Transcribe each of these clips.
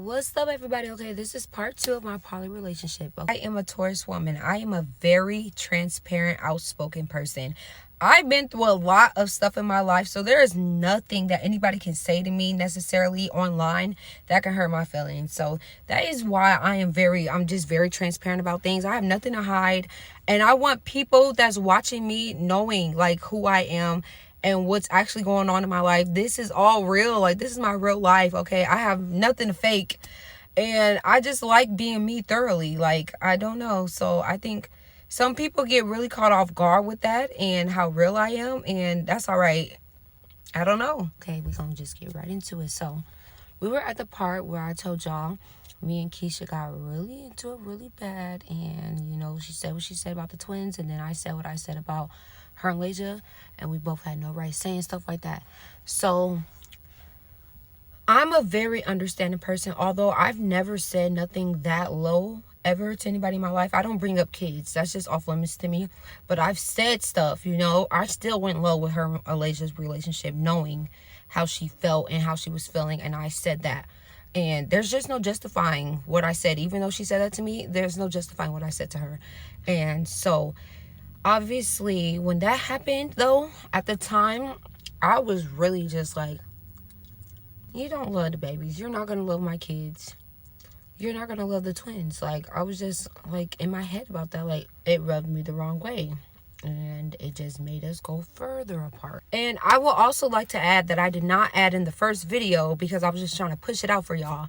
What's up, everybody? Okay, this is part 2 of my poly relationship. I am a Taurus woman. I am a very transparent, outspoken person. I've been through a lot of stuff in my life, so there is nothing that anybody can say to me necessarily online that can hurt my feelings. So that is why I'm just very transparent about things. I have nothing to hide, and I want people that's watching me knowing like who I am and what's actually going on in my life. This is all real. Like, this is my real life, okay? I have nothing to fake, and I just like being me thoroughly. Like, I don't know. So I think some people get really caught off guard with that and how real I am, and that's all right. I don't know. Okay, we're gonna just get right into it. So we were at the part where I told y'all me and Kesha got really into it really bad, and she said what she said about the twins, and then I said what I said about her and Allayia, and we both had no right saying stuff like that. So I'm a very understanding person, although I've never said nothing that low ever to anybody in my life. I don't bring up kids. That's just off limits to me. But I've said stuff, I still went low with her and Allayia's relationship, knowing how she felt and how she was feeling, and I said that. And there's just no justifying what I said. Even though she said that to me, there's no justifying what I said to her. And so obviously when that happened, though, at the time I was really just like, you don't love the babies, you're not gonna love my kids, you're not gonna love the twins. Like, I was just like in my head about that. Like, it rubbed me the wrong way, and it just made us go further apart. And I will also like to add that I did not add in the first video because I was just trying to push it out for y'all.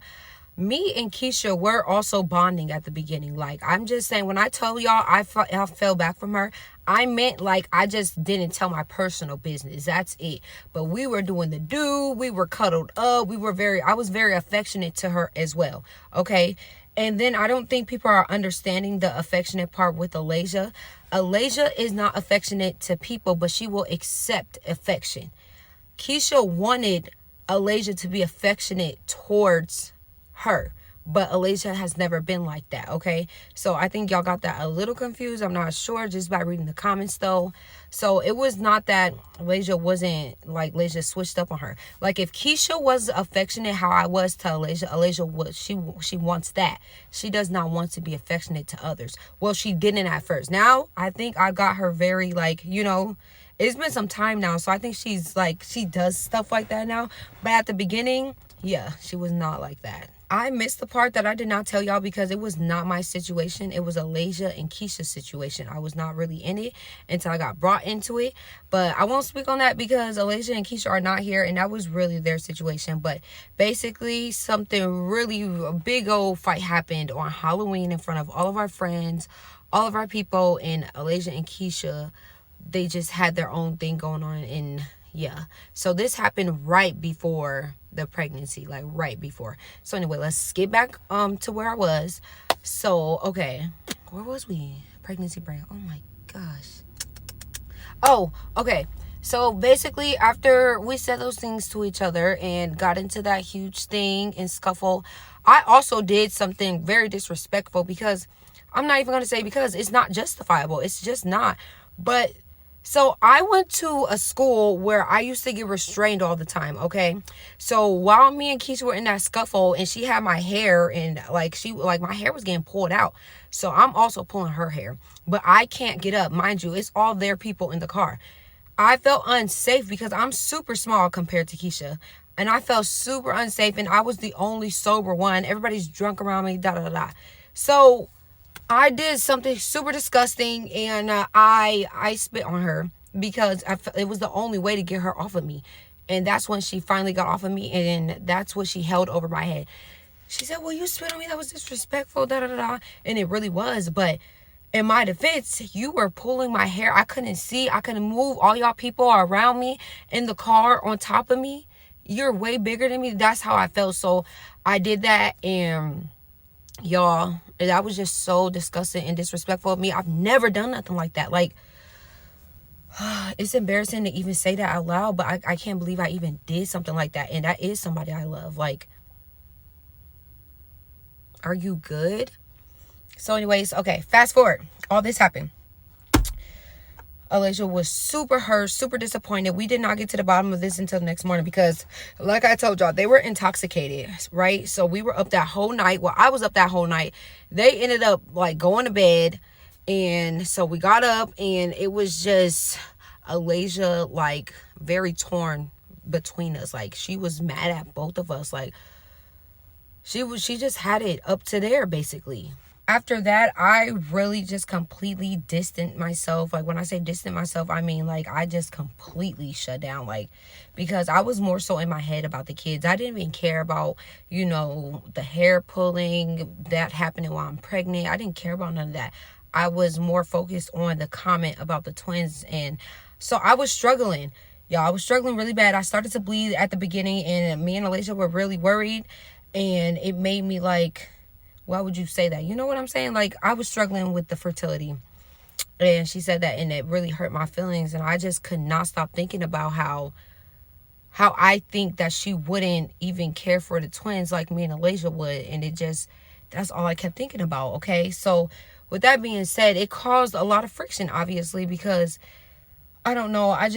Me and Kesha were also bonding at the beginning. Like, I'm just saying, when I told y'all I fell back from her, I meant like I just didn't tell my personal business. That's it. But we were doing the do. We were cuddled up. I was very affectionate to her as well. Okay. And then I don't think people are understanding the affectionate part with Allayia. Allayia is not affectionate to people, but she will accept affection. Kesha wanted Allayia to be affectionate towards her, but Allayia has never been like that. Okay, so I think y'all got that a little confused. I'm not sure, just by reading the comments though. So it was not that Allayia wasn't, like, Allayia switched up on her. Like, if Kesha was affectionate how I was to Allayia was, she wants that. She does not want to be affectionate to others. Well, she didn't at first. Now I think I got her very, like, it's been some time now, so I think she's like, she does stuff like that now. But at the beginning, yeah, she was not like that. I missed the part that I did not tell y'all because it was not my situation. It was Allayia and Kesha's situation. I was not really in it until I got brought into it. But I won't speak on that because Allayia and Kesha are not here, and that was really their situation. But basically, something really, a big old fight happened on Halloween in front of all of our friends, all of our people, and Allayia and Kesha, they just had their own thing going on. And yeah, so this happened right before the pregnancy, like right before. So anyway, let's get back to where I was. So okay, where was we? Pregnancy brain. Oh my gosh. Oh, okay. So basically, after we said those things to each other and got into that huge thing and scuffle, I also did something very disrespectful, because I'm not even gonna say, because it's not justifiable. It's just not. But so I went to a school where I used to get restrained all the time, okay? So while me and Kesha were in that scuffle, and she had my hair, and like my hair was getting pulled out. So I'm also pulling her hair, but I can't get up. Mind you, it's all their people in the car. I felt unsafe because I'm super small compared to Kesha, and I felt super unsafe, and I was the only sober one. Everybody's drunk around me, da da da da. So I did something super disgusting, and I spit on her because it was the only way to get her off of me. And that's when she finally got off of me, and that's what she held over my head. She said, well, you spit on me, that was disrespectful, da da da da. And it really was. But in my defense, you were pulling my hair. I couldn't see, I couldn't move. All y'all people are around me in the car on top of me. You're way bigger than me. That's how I felt. So I did that, and y'all, that was just so disgusting and disrespectful of me. I've never done nothing like that. Like, it's embarrassing to even say that out loud, but I can't believe I even did something like that. And that is somebody I love. Like, are you good? So anyways, okay, fast forward. All this happened. Allayia was super hurt, super disappointed. We did not get to the bottom of this until the next morning because, like I told y'all, they were intoxicated, right? So we were up that whole night. Well, I was up that whole night. They ended up like going to bed. And so we got up and it was just Allayia like very torn between us. Like she was mad at both of us. Like she just had it up to there basically. After that, I really just completely distanced myself. Like when I say distant myself, I mean like I just completely shut down. Like because I was more so in my head about the kids. I didn't even care about, you know, the hair pulling that happening while I'm pregnant. I didn't care about none of that. I was more focused on the comment about the twins. And so I was struggling. Y'all, I was struggling really bad. I started to bleed at the beginning and me and Allayia were really worried. And it made me like, why would you say that? You know what I'm saying? Like, I was struggling with the fertility. And she said that, and it really hurt my feelings. And I just could not stop thinking about how I think that she wouldn't even care for the twins like me and Allayia would. And it just, that's all I kept thinking about, okay? So, with that being said, it caused a lot of friction, obviously, because, I don't know, I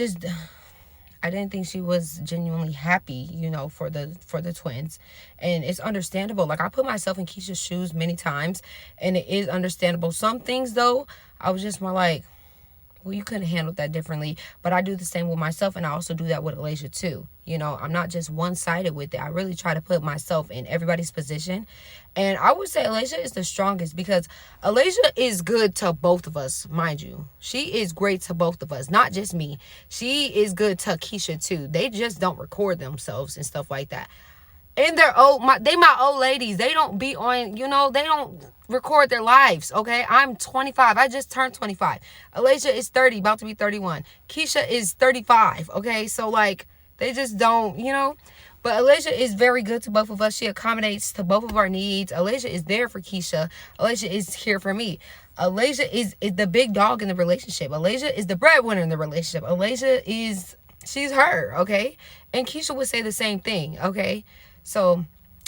didn't think she was genuinely happy, you know, for the twins. And it's understandable. Like, I put myself in Kesha's shoes many times, and it is understandable. Some things, though, I was just more like, well, you could have handled that differently. But I do the same with myself, and I also do that with Allayia, too. You know, I'm not just one-sided with it. I really try to put myself in everybody's position. And I would say Allayia is the strongest because Allayia is good to both of us, mind you. She is great to both of us, not just me. She is good to Kesha, too. They just don't record themselves and stuff like that. And they're my old ladies. They don't be on, you know, they don't record their lives, okay? I'm 25. I just turned 25. Allayia is 30, about to be 31. Kesha is 35, okay? So, like, they just don't, you know? But Allayia is very good to both of us. She accommodates to both of our needs. Allayia is there for Kesha. Allayia is here for me. Allayia is the big dog in the relationship. Allayia is the breadwinner in the relationship. Allayia is, she's her, okay? And Kesha would say the same thing, okay? So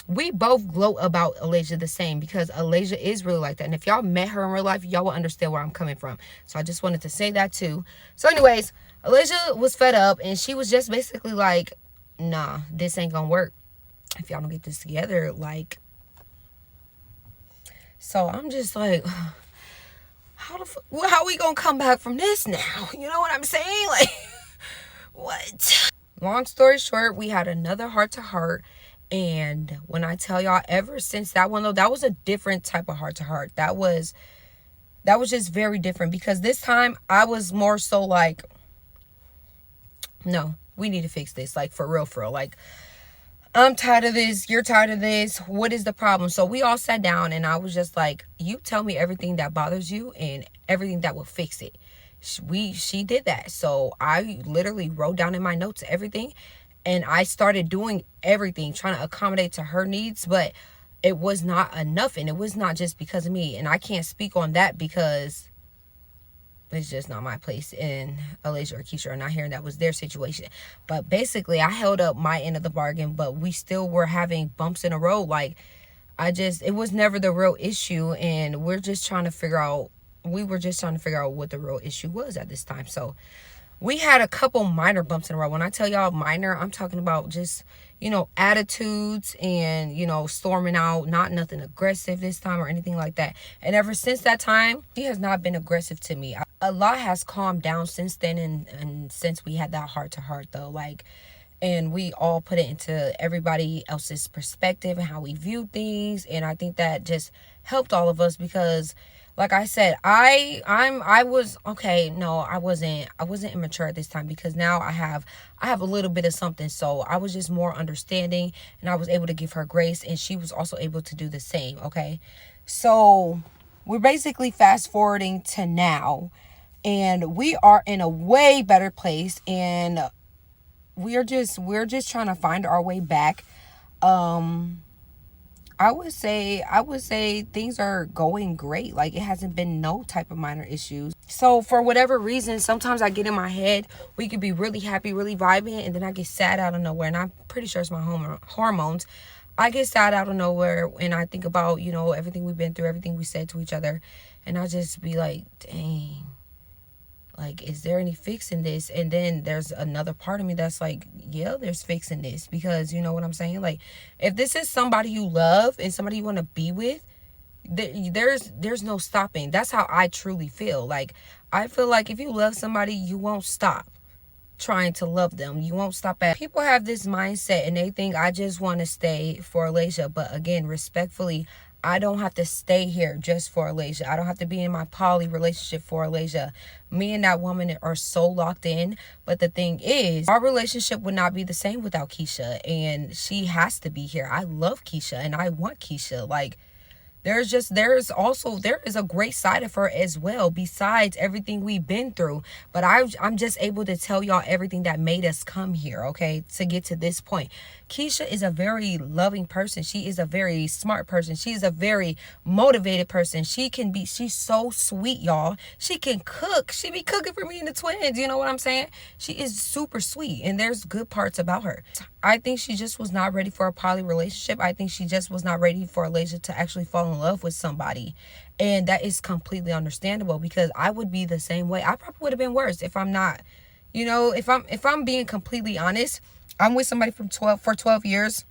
we both gloat about Allayia the same because Allayia is really like that. And if y'all met her in real life, y'all will understand where I'm coming from. So I just wanted to say that too. So anyways, Allayia was fed up and she was just basically like, nah, this ain't gonna work if y'all don't get this together. Like, so I'm just like, how we gonna come back from this now? You know what I'm saying? Like, what? Long story short, we had another heart-to-heart. And when I tell y'all, ever since that one, though, that was a different type of heart-to-heart. That was just very different because this time I was more so like, no, we need to fix this. Like, for real, for real. Like, I'm tired of this. You're tired of this. What is the problem? So we all sat down and I was just like, you tell me everything that bothers you and everything that will fix it. She did that. So I literally wrote down in my notes everything. And I started doing everything, trying to accommodate to her needs, but it was not enough. And it was not just because of me. And I can't speak on that because it's just not my place. And Allayia or Kesha are not here, and that was their situation. But basically, I held up my end of the bargain, but we still were having bumps in the road. Like, it was never the real issue. And we were just trying to figure out what the real issue was at this time. So we had a couple minor bumps in a row. When I tell y'all minor, I'm talking about just, you know, attitudes and, you know, storming out, not nothing aggressive this time or anything like that. And ever since that time, she has not been aggressive to me. A lot has calmed down since then and since we had that heart-to-heart, though. Like, and we all put it into everybody else's perspective and how we view things. And I think that just helped all of us because, like I said, I wasn't immature at this time because now I have a little bit of something. So I was just more understanding and I was able to give her grace and she was also able to do the same. Okay. So we're basically fast forwarding to now and we are in a way better place and we're just trying to find our way back. I would say things are going great. Like, it hasn't been no type of minor issues. So for whatever reason, sometimes I get in my head, we could be really happy, really vibing, and then I get sad out of nowhere. And I'm pretty sure it's my hormones. I get sad out of nowhere and I think about, you know, everything we've been through, everything we said to each other. And I just be like, dang, Like, is there any fix in this? And then there's another part of me that's like, yeah, there's fix in this, because you know what I'm saying? Like, if this is somebody you love and somebody you want to be with, there's no stopping. That's how I truly feel. Like, I feel like if you love somebody, you won't stop trying to love them. You won't stop at. People have this mindset and they think I just want to stay for Allayia. But again, respectfully, I don't have to stay here just for Allayia. I don't have to be in my poly relationship for Allayia. Me and that woman are so locked in. But the thing is, our relationship would not be the same without Kesha. And she has to be here. I love Kesha and I want Kesha. Like, there is a great side of her as well, besides everything we've been through. But I'm just able to tell y'all everything that made us come here, okay, to get to this point. Kesha is a very loving person. She is a very smart person. She is a very motivated person. She's so sweet, y'all. She can cook. She be cooking for me and the twins. You know what I'm saying? She is super sweet, and there's good parts about her. I think she just was not ready for a poly relationship. I think she just was not ready for Allayia to actually fall in love with somebody. And that is completely understandable, because I would be the same way. I probably would have been worse if I'm not, if I'm being completely honest. I'm with somebody for 12 years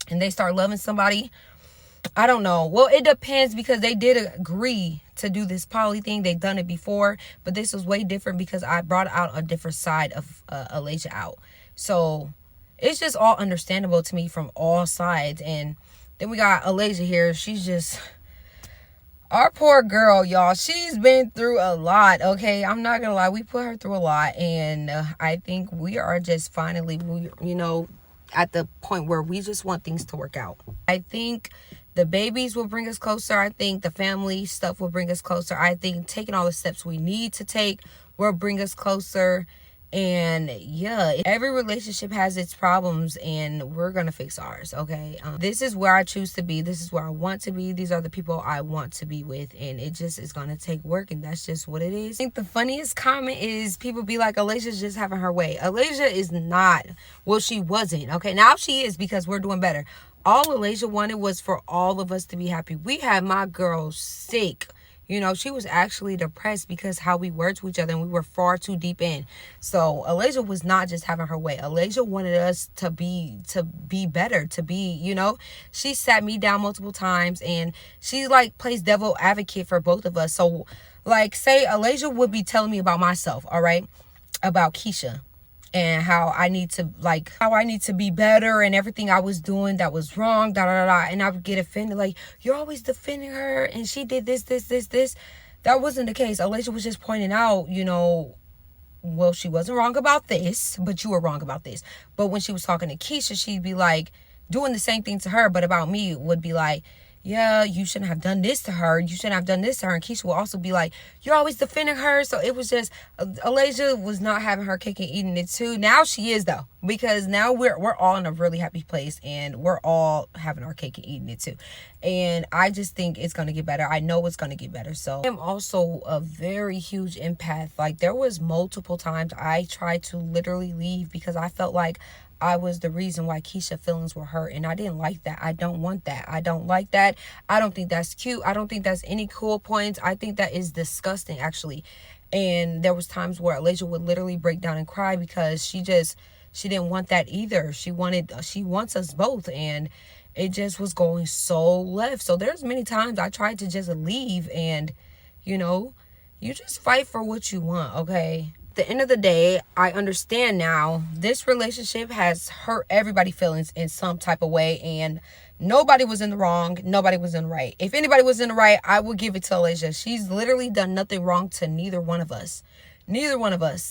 and they start loving somebody. I don't know. Well, it depends, because they did agree to do this poly thing. They've done it before, but this was way different because I brought out a different side of Allayia out. So it's just all understandable to me from all sides. And then we got Allayia here. She's just, our poor girl, y'all. She's been through a lot, okay? I'm not gonna lie. We put her through a lot. And I think we are just finally, at the point where we just want things to work out. I think the babies will bring us closer. I think the family stuff will bring us closer. I think taking all the steps we need to take will bring us closer. And yeah, every relationship has its problems, and we're gonna fix ours, okay? This is where I choose to be. This is where I want to be. These are the people I want to be with, and it just is gonna take work, and that's just what it is. I think the funniest comment is people be like, Allayya's just having her way. Allayia is not. Well, she wasn't, okay? Now she is, because we're doing better. All Allayia wanted was for all of us to be happy. We had my girl sick. She was actually depressed because how we were to each other, and we were far too deep in. So Allayia was not just having her way. Allayia wanted us to be better, to be, she sat me down multiple times, and she like plays devil advocate for both of us. So like, say Allayia would be telling me about myself, all right, about Kesha, and how I need to be better, and everything I was doing that was wrong, and I would get offended, like, you're always defending her, and she did this. That wasn't the case. Allayia was just pointing out, well, she wasn't wrong about this, but you were wrong about this. But when she was talking to Kesha, she'd be like, doing the same thing to her, but about me would be like, yeah, you shouldn't have done this to her. You shouldn't have done this to her. And Kesha will also be like, you're always defending her. So it was just, Allayia was not having her cake and eating it too. Now she is, though, because now we're all in a really happy place, and we're all having our cake and eating it too. And I just think it's going to get better. I know it's going to get better. So I'm also a very huge empath. Like, there was multiple times I tried to literally leave because I felt like I was the reason why Kesha's feelings were hurt, and I didn't like that. I don't want that. I don't like that. I don't think that's cute. I don't think that's any cool points. I think that is disgusting, actually. And there was times where Allayia would literally break down and cry because she didn't want that either. She wants us both, and it just was going so left. So there's many times I tried to just leave, and you just fight for what you want, okay? At the end of the day, I understand now this relationship has hurt everybody's feelings in some type of way, and nobody was in the wrong, nobody was in the right. If anybody was in the right, I would give it to Allayia. She's literally done nothing wrong to neither one of us.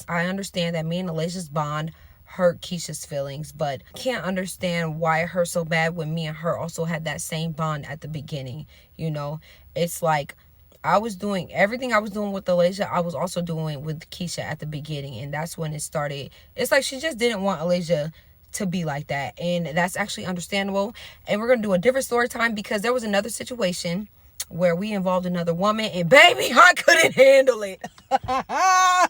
I understand that me and Allayya's bond hurt Kesha's feelings, but I can't understand why it hurt so bad when me and her also had that same bond at the beginning. It's like, I was doing everything I was doing with Allayia, I was also doing with Kesha at the beginning, and that's when it started. It's like she just didn't want Allayia to be like that, and that's actually understandable. And we're gonna do a different story time, because there was another situation where we involved another woman, and baby, I couldn't handle it. I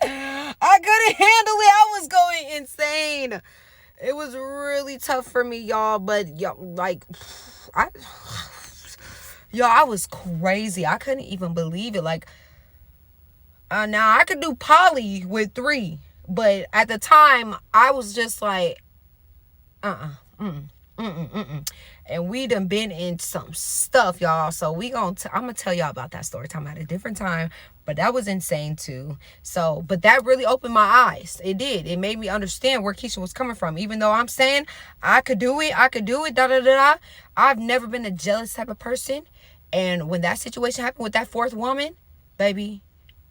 couldn't handle it. I was going insane. It was really tough for me, y'all. But I was crazy. I couldn't even believe it. Like, Now I could do poly with 3, but at the time I was just like, and we done been in some stuff, y'all. So I'm gonna tell y'all about that story time at a different time. But that was insane too. So, but that really opened my eyes. It did. It made me understand where Kesha was coming from. Even though I'm saying I could do it, da da da da. I've never been a jealous type of person. And when that situation happened with that 4th woman, baby,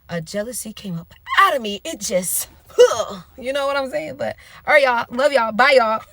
a jealousy came up out of me. It just, you know what I'm saying? But all right, y'all. Love y'all. Bye, y'all.